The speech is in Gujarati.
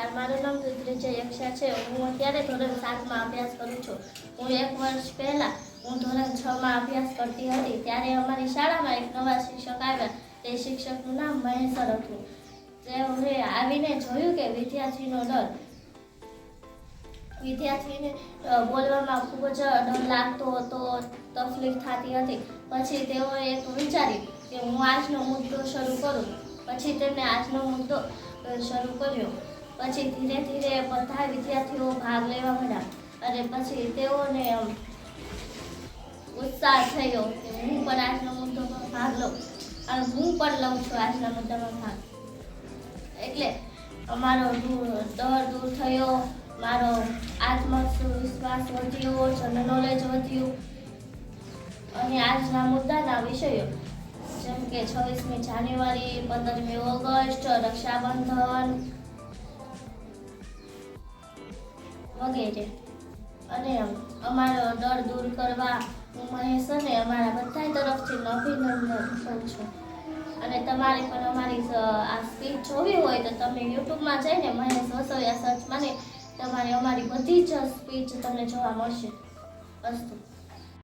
નમસ્કાર, મારું નામ રુદ્રજય યક્ષા છે. હું અત્યારે ધોરણ 7માં અભ્યાસ કરું છું. હું 1 વર્ષ પહેલાં હું ધોરણ 6માં અભ્યાસ કરતી હતી. ત્યારે અમારી શાળામાં એક નવા શિક્ષક આવ્યા. તે શિક્ષકનું નામ મહેશ સર હતું. તેઓએ આવીને જોયું કે વિદ્યાર્થીને બોલવામાં ખૂબ જ ડર લાગતો હતો, તકલીફ થતી હતી. પછી તેઓએ એક વિચાર્યું કે હું આજનો મુદ્દો શરૂ કરું. પછી તેમણે આજનો મુદ્દો શરૂ કર્યો. પછી ધીરે ધીરે બધા વિદ્યાર્થીઓ ભાગ લેવા માંડ્યા અને પછી તેઓને ઉત્સાહ થયો કે હું પણ આજનો મુદ્દામાં ભાગ લઉં અને હું પણ લઉં છું આજના મુદ્દામાં ભાગ. એટલે અમારો ડર દૂર થયો, મારો આત્મવિશ્વાસ વધ્યો, જનરલ નોલેજ વધ્યું અને આજના મુદ્દાના વિષયો જેમ કે 26મી જાન્યુઆરી, 15મી ઓગસ્ટ, રક્ષાબંધન વગેરે. અને અમારો ડર દૂર કરવા હું મહેશ અને અમારા બધા તરફથી અભિનંદન કરું છું. અને તમારે પણ અમારી આ સ્પીચ જોવી હોય તો તમે યુટ્યુબમાં જઈને મહેશ વસોયા સર્ચ મારી તમારે અમારી બધી જ સ્પીચ તમને જોવા મળશે. અસ્તુ.